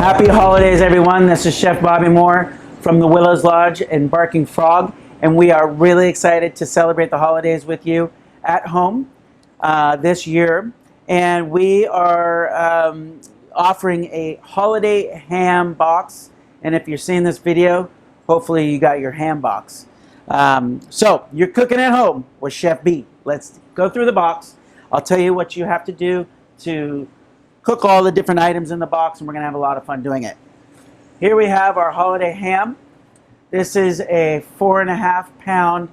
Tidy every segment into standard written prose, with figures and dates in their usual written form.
Happy holidays, everyone. This is Chef Bobby Moore from the Willows Lodge in Barking Frog, and we are really excited to celebrate the holidays with you at home this year. And we are offering a holiday ham box. And if you're seeing this video, hopefully you got your ham box. So you're cooking at home with Chef B. Let's go through the box. I'll tell you what you have to do to cook all the different items in the box, and we're going to have a lot of fun doing it. Here we have our holiday ham. This is a 4.5-pound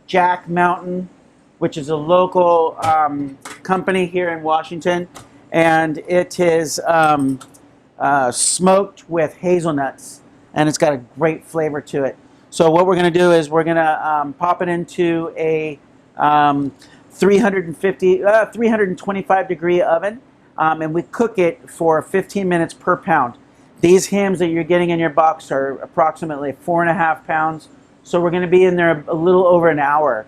Jack Mountain, which is a local company here in Washington, and it is smoked with hazelnuts, and it's got a great flavor to it. So what we're going to do is we're going to pop it into a 325 degree oven. And we cook it for 15 minutes per pound. These hams that you're getting in your box are approximately 4.5 pounds. So we're going to be in there a little over an hour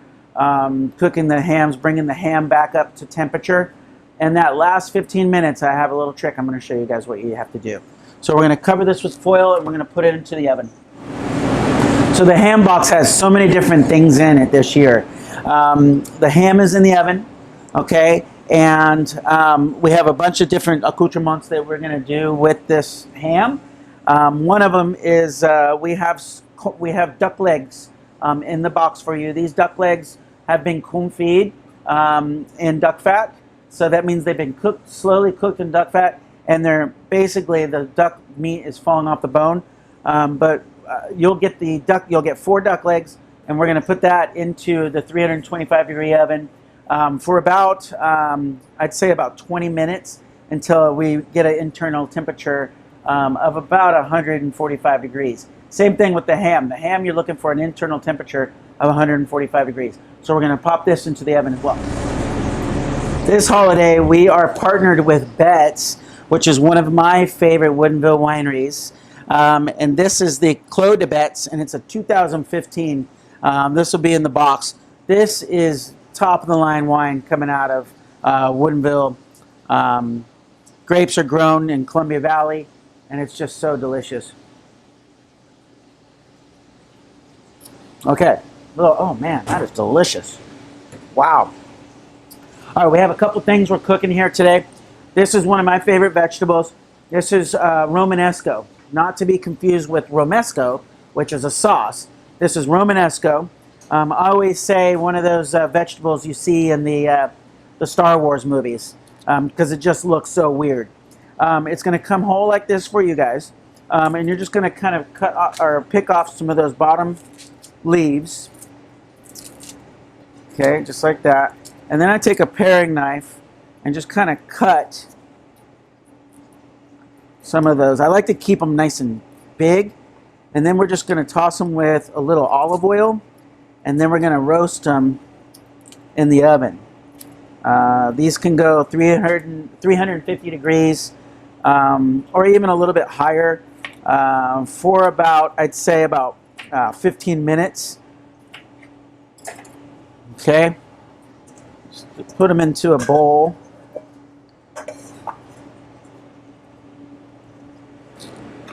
cooking the hams, bringing the ham back up to temperature. And that last 15 minutes, I have a little trick. I'm going to show you guys what you have to do. So we're going to cover this with foil, and we're going to put it into the oven. So the ham box has so many different things in it this year. The ham is in the oven, okay? And we have a bunch of different accoutrements that we're going to do with this ham. One of them is we have duck legs in the box for you. These duck legs have been confit in duck fat, so that means they've been slowly cooked in duck fat, and they're basically the duck meat is falling off the bone. But you'll get 4 duck legs, and we're going to put that into the 325 degree oven. For about, I'd say about 20 minutes until we get an internal temperature of about 145 degrees. Same thing with the ham. The ham, you're looking for an internal temperature of 145 degrees. So we're going to pop this into the oven as well. This holiday, we are partnered with Betz, which is one of my favorite Woodinville wineries. And this is the Clos de Betz, and it's a 2015. This will be in the box. This is top of the line wine coming out of Woodinville. Grapes are grown in Columbia Valley, and it's just so delicious. Okay, oh man, that is delicious. Wow. All right, we have a couple things we're cooking here today. This is one of my favorite vegetables. This is Romanesco, not to be confused with Romesco, which is a sauce. This is Romanesco. I always say one of those vegetables you see in the Star Wars movies because it just looks so weird. It's going to come whole like this for you guys, and you're just going to kind of cut or pick off some of those bottom leaves. Okay, just like that. And then I take a paring knife and just kind of cut some of those. I like to keep them nice and big, and then we're just going to toss them with a little olive oil. And then we're going to roast them in the oven. These can go 350 degrees or even a little bit higher for about, I'd say about 15 minutes. Okay. Just put them into a bowl.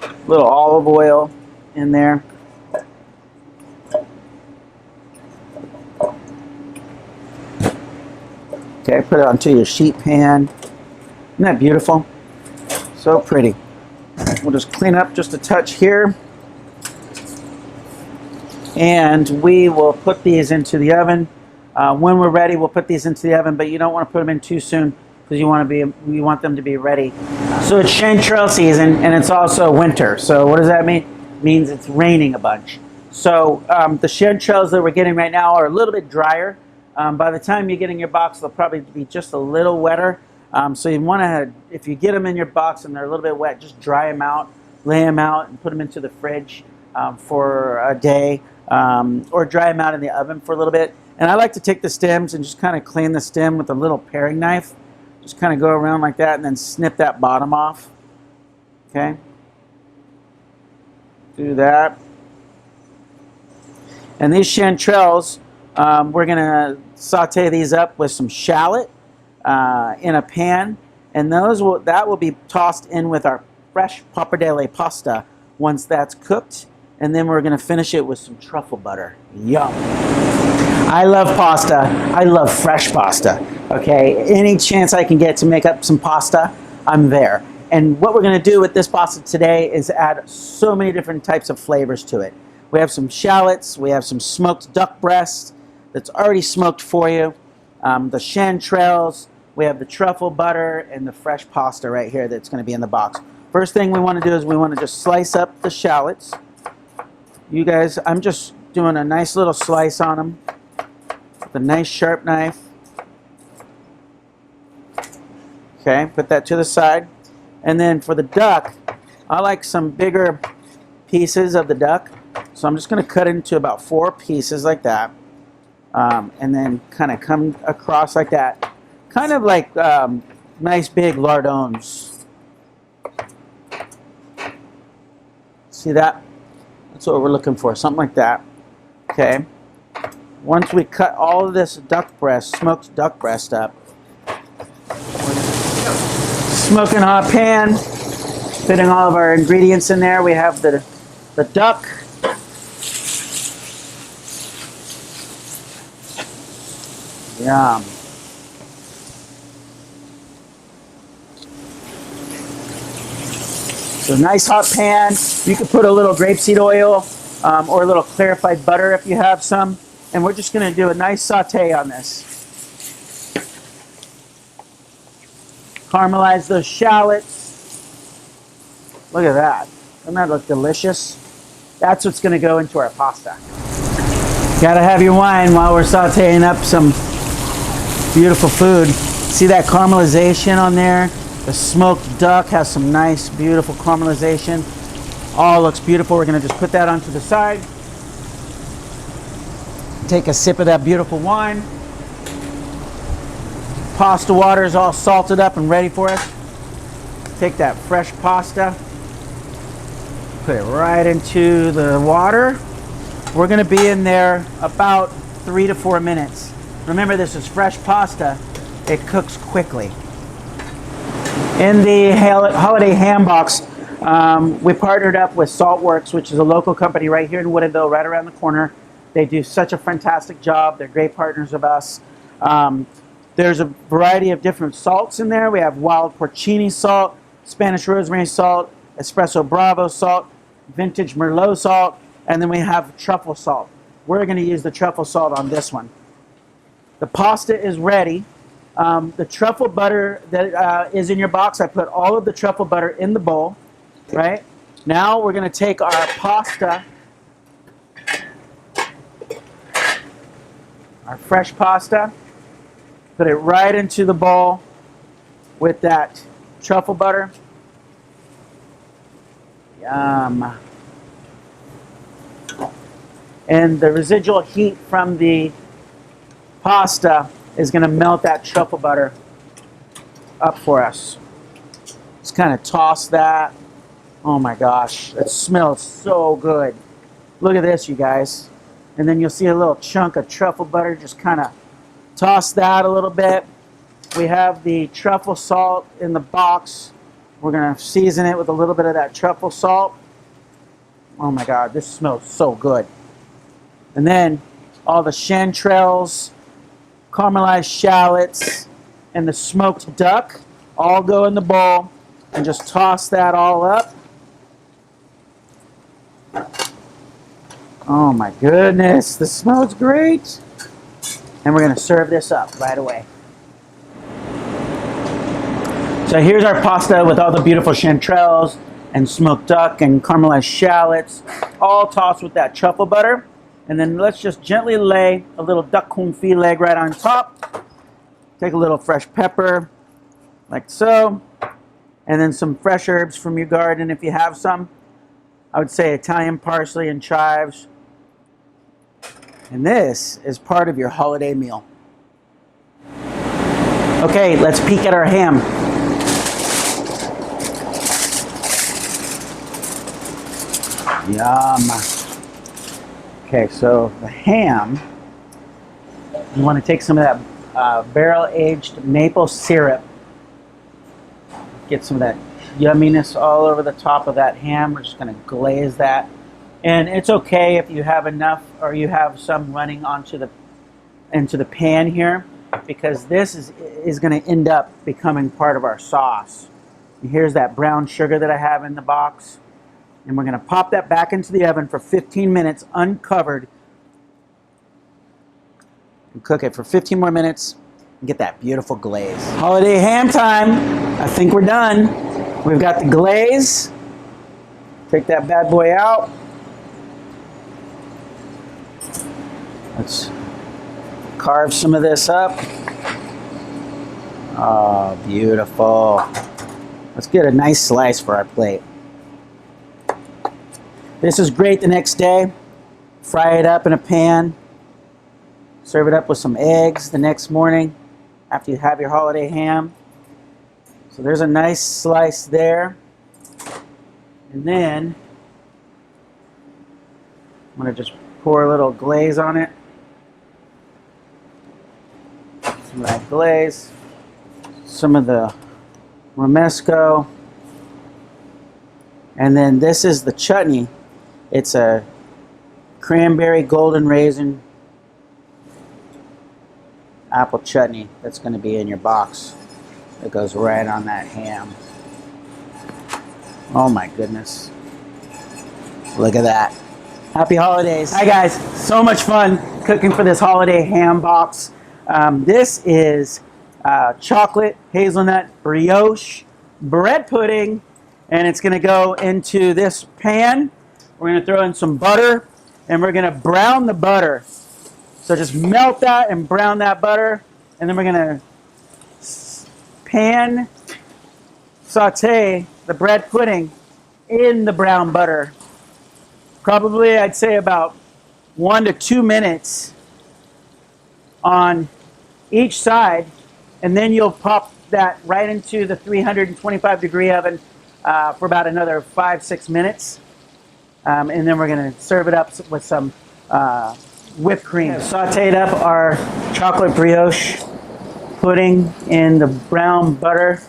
A little olive oil in there. Okay, put it onto your sheet pan. Isn't that beautiful? So pretty. We'll just clean up just a touch here. And we will put these into the oven. When we're ready, we'll put these into the oven, but you don't want to put them in too soon because you want them to be ready. So it's chanterelle season, and it's also winter. So what does that mean? It means it's raining a bunch. So the chanterelles that we're getting right now are a little bit drier. By the time you get in your box, they'll probably be just a little wetter. So you want to, if you get them in your box and they're a little bit wet, just dry them out, lay them out, and put them into the fridge for a day, or dry them out in the oven for a little bit. And I like to take the stems and just kind of clean the stem with a little paring knife. Just kind of go around like that and then snip that bottom off. Okay. Do that. And these chanterelles, we're going to saute these up with some shallot in a pan, and that will be tossed in with our fresh pappardelle pasta once that's cooked. And then we're going to finish it with some truffle butter. Yum. I love pasta. I love fresh pasta. Okay, any chance I can get to make up some pasta, I'm there. And what we're going to do with this pasta today is add so many different types of flavors to it. We have some shallots, we have some smoked duck breast that's already smoked for you, the chanterelles, we have the truffle butter, and the fresh pasta right here that's going to be in the box. First thing we want to do is we want to just slice up the shallots. You guys, I'm just doing a nice little slice on them with a nice sharp knife. Okay, put that to the side. And then for the duck, I like some bigger pieces of the duck. So I'm just going to cut it into about 4 pieces like that. And then kind of come across like that. Kind of like nice big lardons. See that? That's what we're looking for, something like that. Okay. Once we cut all of this duck breast, smoked duck breast up, smoking hot pan, putting all of our ingredients in there. We have the duck, yum. So nice hot pan. You could put a little grapeseed oil or a little clarified butter if you have some. And we're just going to do a nice saute on this. Caramelize those shallots. Look at that. Doesn't that look delicious? That's what's going to go into our pasta. Got to have your wine while we're sauteing up some beautiful food. See that caramelization on there? The smoked duck has some nice, beautiful caramelization. All looks beautiful. We're going to just put that onto the side. Take a sip of that beautiful wine. Pasta water is all salted up and ready for us. Take that fresh pasta, put it right into the water. We're going to be in there about 3 to 4 minutes. Remember, this is fresh pasta. It cooks quickly. In the holiday ham box, we partnered up with Saltworks, which is a local company right here in Woodinville, right around the corner. They do such a fantastic job. They're great partners of us. There's a variety of different salts in there. We have wild porcini salt, Spanish rosemary salt, espresso bravo salt, vintage merlot salt, and then we have truffle salt. We're going to use the truffle salt on this one. The pasta is ready. The truffle butter that is in your box, I put all of the truffle butter in the bowl, right? Now we're going to take our pasta, our fresh pasta, put it right into the bowl with that truffle butter. Yum. And the residual heat from the pasta is going to melt that truffle butter up for us. Just kind of toss that. Oh my gosh, it smells so good. Look at this, you guys. And then you'll see a little chunk of truffle butter. Just kind of toss that a little bit. We have the truffle salt in the box. We're going to season it with a little bit of that truffle salt. Oh my God, this smells so good. And then all the chanterelles, caramelized shallots, and the smoked duck all go in the bowl, and just toss that all up. Oh my goodness, this smells great. And we're going to serve this up right away. So here's our pasta with all the beautiful chanterelles and smoked duck and caramelized shallots, all tossed with that truffle butter. And then let's just gently lay a little duck confit leg right on top. Take a little fresh pepper, like so. And then some fresh herbs from your garden if you have some. I would say Italian parsley and chives. And this is part of your holiday meal. Okay, let's peek at our ham. Yum. Okay, so the ham, you want to take some of that barrel-aged maple syrup. Get some of that yumminess all over the top of that ham. We're just going to glaze that. And it's okay if you have enough or you have some running into the pan here, because this is going to end up becoming part of our sauce. And here's that brown sugar that I have in the box. And we're going to pop that back into the oven for 15 minutes uncovered. And cook it for 15 more minutes and get that beautiful glaze. Holiday ham time. I think we're done. We've got the glaze. Take that bad boy out. Let's carve some of this up. Oh, beautiful. Let's get a nice slice for our plate. This is great the next day. Fry it up in a pan. Serve it up with some eggs the next morning after you have your holiday ham. So there's a nice slice there. And then I'm going to just pour a little glaze on it. Some of that glaze. Some of the romesco. And then this is the chutney. It's a cranberry golden raisin apple chutney that's going to be in your box. It goes right on that ham. Oh my goodness. Look at that. Happy holidays. Hi guys, so much fun cooking for this holiday ham box. This is chocolate hazelnut brioche bread pudding, and it's going to go into this pan. We're going to throw in some butter, and we're going to brown the butter. So just melt that and brown that butter, and then we're going to pan saute the bread pudding in the brown butter. Probably, I'd say about 1 to 2 minutes on each side, and then you'll pop that right into the 325-degree oven for about another 5-6 minutes. And then we're going to serve it up with some whipped cream. Sauteed up our chocolate brioche pudding in the brown butter.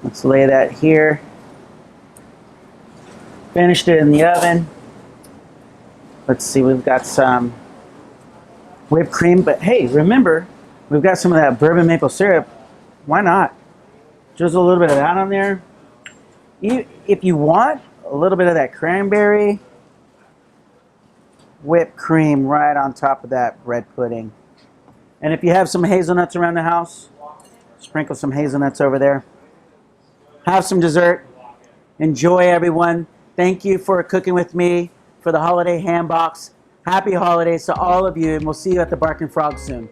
Let's lay that here. Finished it in the oven. Let's see, we've got some whipped cream, but hey, remember, we've got some of that bourbon maple syrup. Why not? Just a little bit of that on there. If you want, a little bit of that cranberry whipped cream right on top of that bread pudding. And if you have some hazelnuts around the house, sprinkle some hazelnuts over there. Have some dessert. Enjoy, everyone. Thank you for cooking with me for the holiday ham box. Happy holidays to all of you, and we'll see you at the Barking Frog soon.